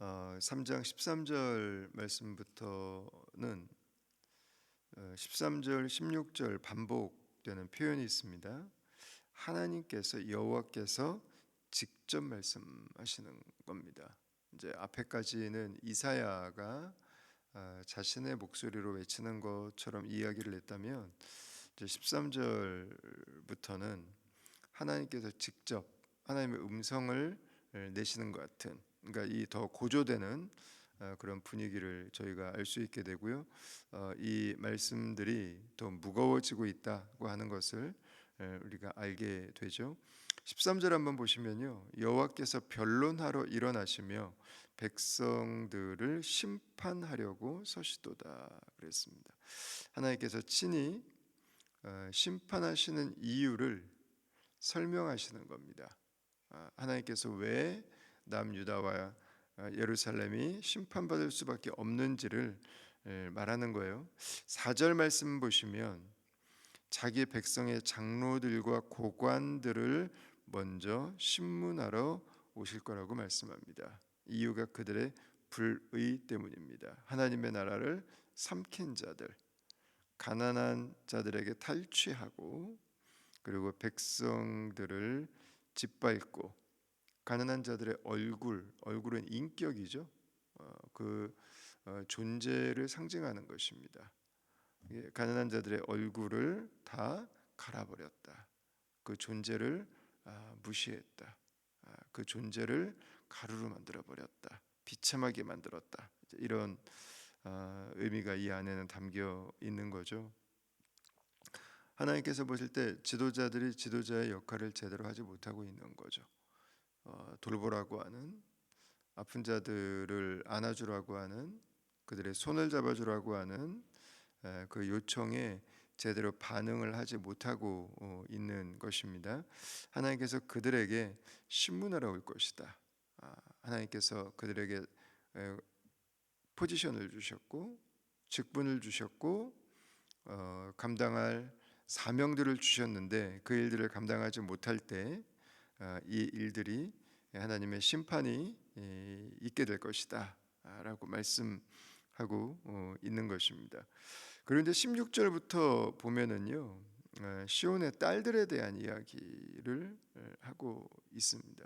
3장 13절 말씀부터는 13절, 16절 반복되는 표현이 있습니다. 하나님께서 여호와께서 직접 말씀하시는 겁니다. 이제 앞에까지는 이사야가 자신의 목소리로 외치는 것처럼 이야기를 했다면 이제 13절부터는 하나님께서 직접 하나님의 음성을 내시는 것 같은, 그러니까 이 더 고조되는 그런 분위기를 저희가 알 수 있게 되고요. 이 말씀들이 더 무거워지고 있다고 하는 것을 우리가 알게 되죠. 13절 한번 보시면요, 여호와께서 변론하러 일어나시며 백성들을 심판하려고 서시도다 그랬습니다. 하나님께서 친히 심판하시는 이유를 설명하시는 겁니다. 하나님께서 왜 남유다와 예루살렘이 심판받을 수밖에 없는지를 말하는 거예요. 4절 말씀 보시면 자기 백성의 장로들과 고관들을 먼저 심문하러 오실 거라고 말씀합니다. 이유가 그들의 불의 때문입니다. 하나님의 나라를 삼킨 자들, 가난한 자들에게 탈취하고, 그리고 백성들을 짓밟고, 가난한 자들의 얼굴은 인격이죠. 그 존재를 상징하는 것입니다. 가난한 자들의 얼굴을 다 갈아버렸다. 그 존재를 무시했다. 그 존재를 가루로 만들어 버렸다. 비참하게 만들었다. 이런 의미가 이 안에는 담겨 있는 거죠. 하나님께서 보실 때 지도자들이 지도자의 역할을 제대로 하지 못하고 있는 거죠. 돌보라고 하는, 아픈 자들을 안아주라고 하는, 그들의 손을 잡아주라고 하는 그 요청에 제대로 반응을 하지 못하고 있는 것입니다. 하나님께서 그들에게 신문하러 올 것이다. 하나님께서 그들에게 포지션을 주셨고, 직분을 주셨고, 감당할 사명들을 주셨는데 그 일들을 감당하지 못할 때 이 일들이 하나님의 심판이 있게 될 것이다 라고 말씀하고 있는 것입니다. 그런데 16절부터 보면은요, 시온의 딸들에 대한 이야기를 하고 있습니다.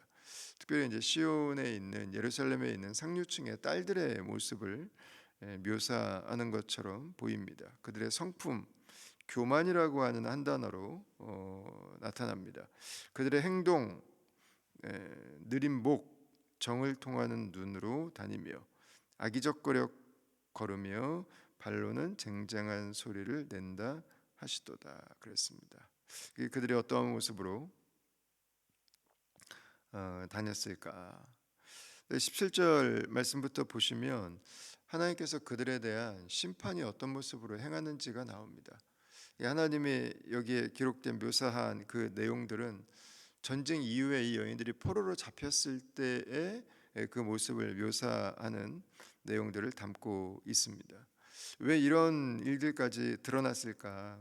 특별히 이제 시온에 있는, 예루살렘에 있는 상류층의 딸들의 모습을 묘사하는 것처럼 보입니다. 그들의 성품, 교만이라고 하는 한 단어로 나타납니다. 그들의 행동, 느린 목, 정을 통하는 눈으로 다니며 악의적거려 걸으며 발로는 쟁쟁한 소리를 낸다 하시도다 그랬습니다. 그들이 어떠한 모습으로 다녔을까? 17절 말씀부터 보시면 하나님께서 그들에 대한 심판이 어떤 모습으로 행하는지가 나옵니다. 하나님이 여기에 기록된 묘사한 그 내용들은 전쟁 이후에 이 여인들이 포로로 잡혔을 때의 그 모습을 묘사하는 내용들을 담고 있습니다. 왜 이런 일들까지 드러났을까?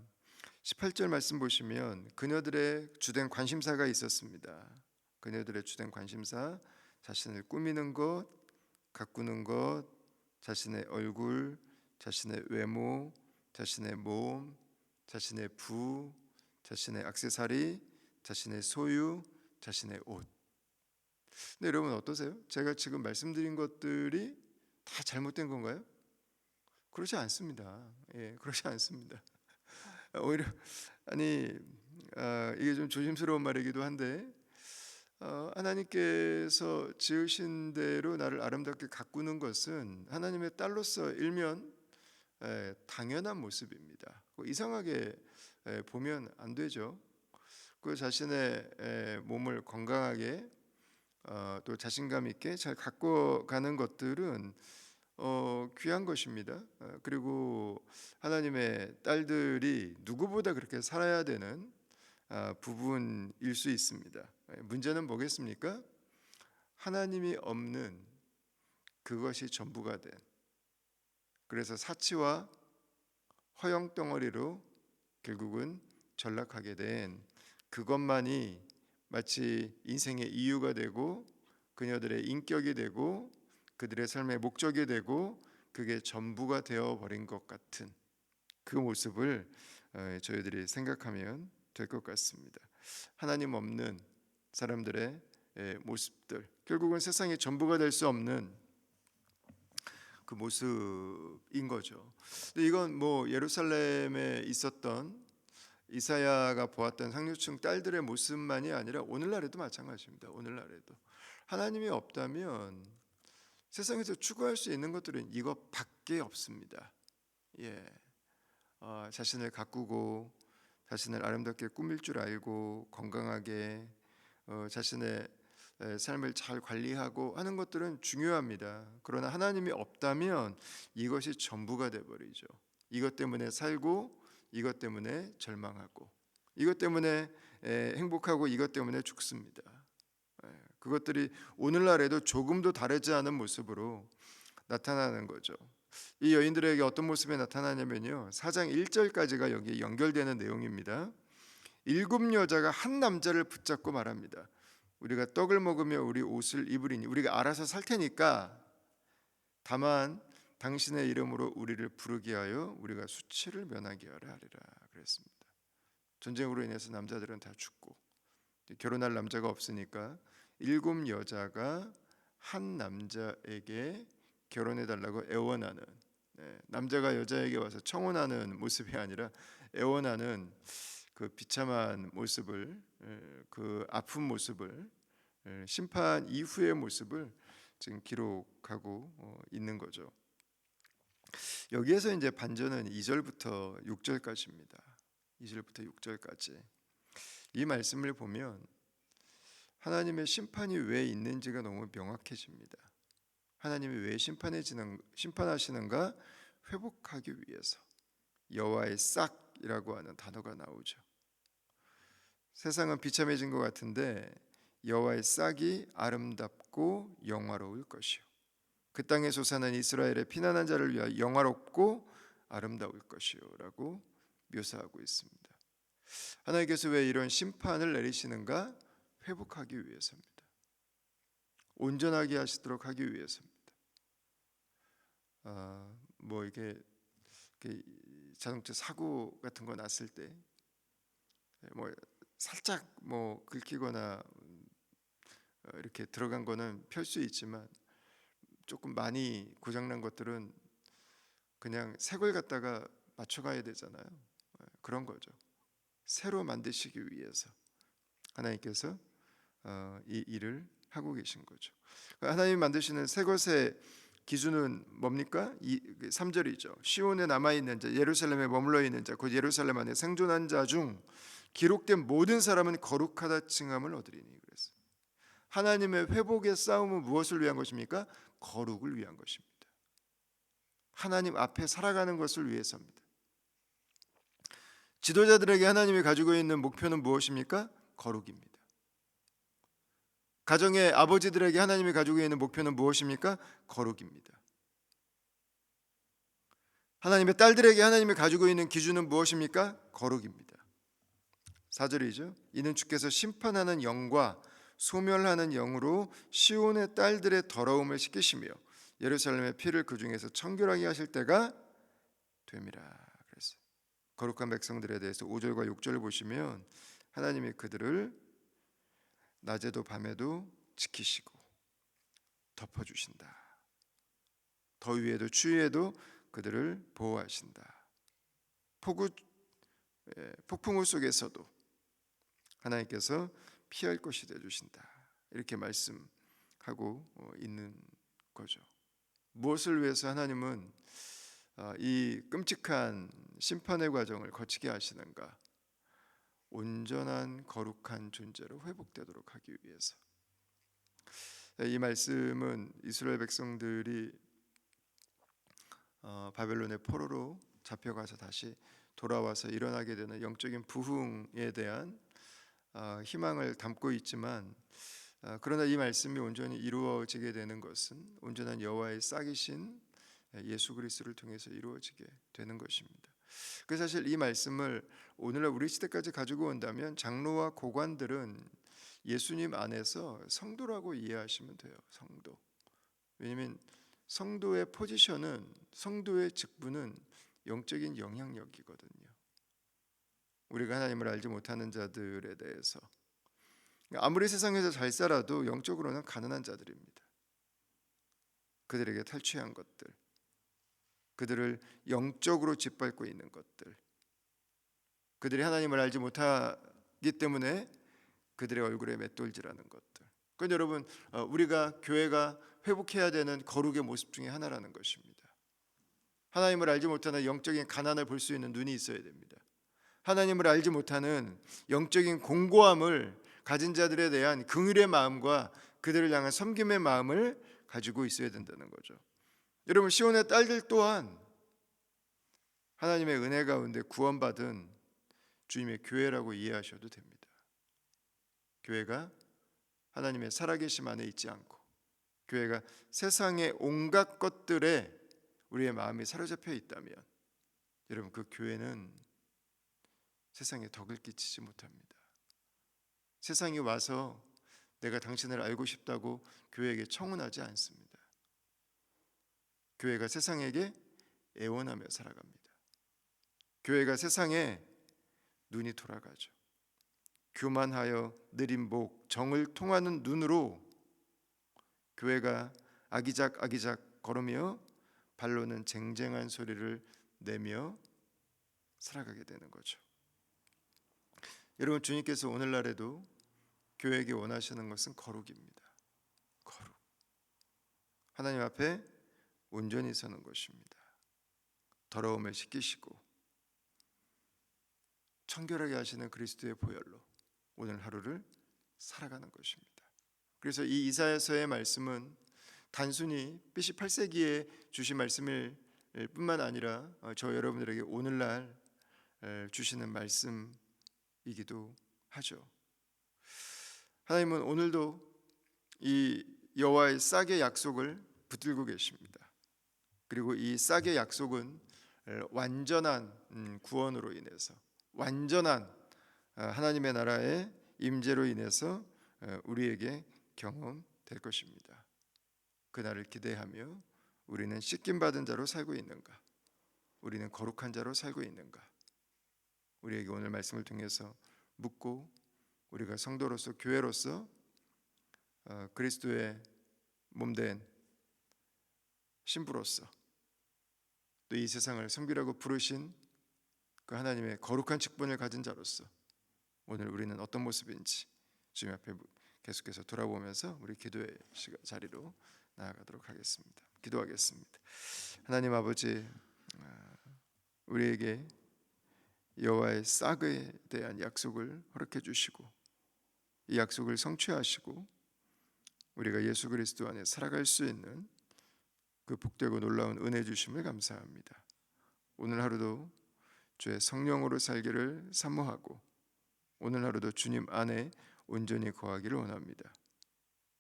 18절 말씀 보시면 그녀들의 주된 관심사가 있었습니다. 그녀들의 주된 관심사, 자신을 꾸미는 것, 가꾸는 것, 자신의 얼굴, 자신의 외모, 자신의 몸, 자신의 부, 자신의 액세서리, 자신의 소유, 자신의 옷. 근데 여러분 어떠세요? 제가 지금 말씀드린 것들이 다 잘못된 건가요? 그렇지 않습니다. 그렇지 않습니다. 오히려 이게 좀 조심스러운 말이기도 한데 하나님께서 지으신 대로 나를 아름답게 가꾸는 것은 하나님의 딸로서 일면 당연한 모습입니다. 이상하게 보면 안 되죠. 그 자신의 몸을 건강하게 또 자신감 있게 잘 가꿔가는 것들은 귀한 것입니다. 그리고 하나님의 딸들이 누구보다 그렇게 살아야 되는 부분일 수 있습니다. 문제는 뭐겠습니까? 하나님이 없는 그것이 전부가 된, 그래서 사치와 허영덩어리로 결국은 전락하게 된 그것만이 마치 인생의 이유가 되고 그녀들의 인격이 되고 그들의 삶의 목적이 되고 그게 전부가 되어 버린 것 같은 그 모습을 저희들이 생각하면 될 것 같습니다. 하나님 없는 사람들의 모습들, 결국은 세상의 전부가 될 수 없는 그 모습인 거죠. 근데 이건 뭐 예루살렘에 있었던 이사야가 보았던 상류층 딸들의 모습만이 아니라 오늘날에도 마찬가지입니다. 오늘날에도 하나님이 없다면 세상에서 추구할 수 있는 것들은 이것밖에 없습니다. 예, 자신을 가꾸고 자신을 아름답게 꾸밀 줄 알고 건강하게 자신의 삶을 잘 관리하고 하는 것들은 중요합니다. 그러나 하나님이 없다면 이것이 전부가 돼 버리죠. 이것 때문에 살고 이것 때문에 절망하고 이것 때문에 행복하고 이것 때문에 죽습니다. 그것들이 오늘날에도 조금도 다르지 않은 모습으로 나타나는 거죠. 이 여인들에게 어떤 모습이 나타나냐면요, 4장 1절까지가 여기 연결되는 내용입니다. 7여자가 한 남자를 붙잡고 말합니다. 우리가 떡을 먹으며 우리 옷을 입으리니 우리가 알아서 살 테니까 다만 당신의 이름으로 우리를 부르게 하여 우리가 수치를 면하게 하라 하리라 그랬습니다. 전쟁으로 인해서 남자들은 다 죽고 결혼할 남자가 없으니까 7여자가 한 남자에게 결혼해 달라고 애원하는, 남자가 여자에게 와서 청혼하는 모습이 아니라 애원하는 그 비참한 모습을, 그 아픈 모습을, 심판 이후의 모습을 지금 기록하고 있는 거죠. 여기에서 이제 반전은 2절부터 6절까지입니다. 2절부터 6절까지 이 말씀을 보면 하나님의 심판이 왜 있는지가 너무 명확해집니다. 하나님이 왜 심판하시는가? 회복하기 위해서. 여호와의 싹이라고 하는 단어가 나오죠. 세상은 비참해진 것 같은데 여호와의 싹이 아름답고 영화로울 것이요, 그 땅에 솟아난 이스라엘의 피난한 자를 위하여 영화롭고 아름다울 것이요 라고 묘사하고 있습니다. 하나님께서 왜 이런 심판을 내리시는가? 회복하기 위해서입니다. 온전하게 하시도록 하기 위해서입니다. 뭐 이게 자동차 사고 같은 거 났을 때 뭐 살짝 뭐 긁히거나 이렇게 들어간 거는 펼 수 있지만 조금 많이 고장난 것들은 그냥 새 걸 갖다가 맞춰가야 되잖아요. 그런 거죠. 새로 만드시기 위해서 하나님께서 이 일을 하고 계신 거죠. 하나님이 만드시는 새 것의 기준은 뭡니까? 3절이죠. 시온에 남아있는 자, 예루살렘에 머물러 있는 자, 곧 예루살렘 안에 생존한 자 중 기록된 모든 사람은 거룩하다 칭함을 얻으리니 그랬어요. 하나님의 회복의 싸움은 무엇을 위한 것입니까? 거룩을 위한 것입니다. 하나님 앞에 살아가는 것을 위해서입니다. 지도자들에게 하나님이 가지고 있는 목표는 무엇입니까? 거룩입니다. 가정의 아버지들에게 하나님이 가지고 있는 목표는 무엇입니까? 거룩입니다. 하나님의 딸들에게 하나님이 가지고 있는 기준은 무엇입니까? 거룩입니다. 4절이죠. 이는 주께서 심판하는 영과 소멸하는 영으로 시온의 딸들의 더러움을 씻기시며 예루살렘의 피를 그 중에서 청결하게 하실 때가 됨이라 그랬어요. 거룩한 백성들에 대해서 5절과 6절을 보시면 하나님이 그들을 낮에도 밤에도 지키시고 덮어주신다. 더위에도 추위에도 그들을 보호하신다. 폭풍우 속에서도 하나님께서 피할 곳이 되어주신다. 이렇게 말씀하고 있는 거죠. 무엇을 위해서 하나님은 이 끔찍한 심판의 과정을 거치게 하시는가? 온전한 거룩한 존재로 회복되도록 하기 위해서. 이 말씀은 이스라엘 백성들이 바벨론의 포로로 잡혀가서 다시 돌아와서 일어나게 되는 영적인 부흥에 대한 희망을 담고 있지만, 그러나 이 말씀이 온전히 이루어지게 되는 것은 온전한 여호와의 싹이신 예수 그리스도를 통해서 이루어지게 되는 것입니다. 그 사실 이 말씀을 오늘날 우리 시대까지 가지고 온다면 장로와 고관들은 예수님 안에서 성도라고 이해하시면 돼요. 성도. 왜냐하면 성도의 포지션은, 성도의 직분은 영적인 영향력이거든요. 우리가 하나님을 알지 못하는 자들에 대해서, 아무리 세상에서 잘 살아도 영적으로는 가난한 자들입니다. 그들에게 탈취한 것들, 그들을 영적으로 짓밟고 있는 것들, 그들이 하나님을 알지 못하기 때문에 그들의 얼굴에 맷돌질하는 것들. 그건 여러분, 우리가 교회가 회복해야 되는 거룩의 모습 중에 하나라는 것입니다. 하나님을 알지 못하는 영적인 가난을 볼 수 있는 눈이 있어야 됩니다. 하나님을 알지 못하는 영적인 공고함을 가진 자들에 대한 긍휼의 마음과 그들을 향한 섬김의 마음을 가지고 있어야 된다는 거죠. 여러분, 시온의 딸들 또한 하나님의 은혜 가운데 구원받은 주님의 교회라고 이해하셔도 됩니다. 교회가 하나님의 살아계심 안에 있지 않고, 교회가 세상의 온갖 것들에 우리의 마음이 사로잡혀 있다면, 여러분, 그 교회는 세상에 덕을 끼치지 못합니다. 세상이 와서 내가 당신을 알고 싶다고 교회에게 청혼하지 않습니다. 교회가 세상에게 애원하며 살아갑니다. 교회가 세상에 눈이 돌아가죠. 교만하여 느린 목, 정을 통하는 눈으로 교회가 아기작 걸으며 발로는 쟁쟁한 소리를 내며 살아가게 되는 거죠. 여러분, 주님께서 오늘날에도 교회에게 원하시는 것은 거룩입니다. 거룩. 하나님 앞에 온전히 서는 것입니다. 더러움을 씻기시고 청결하게 하시는 그리스도의 보혈로 오늘 하루를 살아가는 것입니다. 그래서 이 이사야서의 말씀은 단순히 BC 8세기에 주신 말씀일 뿐만 아니라 저 여러분들에게 오늘날 주시는 말씀이기도 하죠. 하나님은 오늘도 이 여호와의 싹의 약속을 붙들고 계십니다. 그리고 이 싹의 약속은 완전한 구원으로 인해서, 완전한 하나님의 나라의 임재로 인해서 우리에게 경험될 것입니다. 그날을 기대하며 우리는 씻김 받은 자로 살고 있는가? 우리는 거룩한 자로 살고 있는가? 우리에게 오늘 말씀을 통해서 묻고, 우리가 성도로서, 교회로서 그리스도의 몸된 신부로서, 또 이 세상을 섬기라고 부르신 그 하나님의 거룩한 직분을 가진 자로서 오늘 우리는 어떤 모습인지 주님 앞에 계속해서 돌아보면서 우리 기도의 자리로 나아가도록 하겠습니다. 기도하겠습니다. 하나님 아버지, 우리에게 여호와의 싹에 대한 약속을 허락해 주시고, 이 약속을 성취하시고 우리가 예수 그리스도 안에 살아갈 수 있는 그 복되고 놀라운 은혜 주심을 감사합니다. 오늘 하루도 주의 성령으로 살기를 사모하고, 오늘 하루도 주님 안에 온전히 거하기를 원합니다.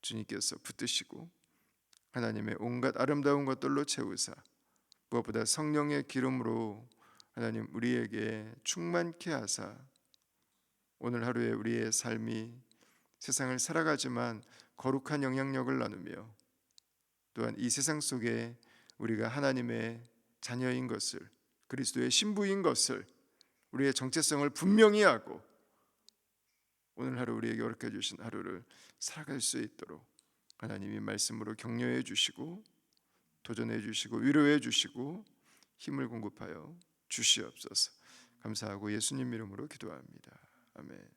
주님께서 붙드시고 하나님의 온갖 아름다운 것들로 채우사, 무엇보다 성령의 기름으로 하나님 우리에게 충만케 하사, 오늘 하루에 우리의 삶이 세상을 살아가지만 거룩한 영향력을 나누며, 또한 이 세상 속에 우리가 하나님의 자녀인 것을, 그리스도의 신부인 것을, 우리의 정체성을 분명히 하고 오늘 하루 우리에게 허락해 주신 하루를 살아갈 수 있도록 하나님이 말씀으로 격려해 주시고 도전해 주시고 위로해 주시고 힘을 공급하여 주시옵소서. 감사하고 예수님 이름으로 기도합니다. 아멘.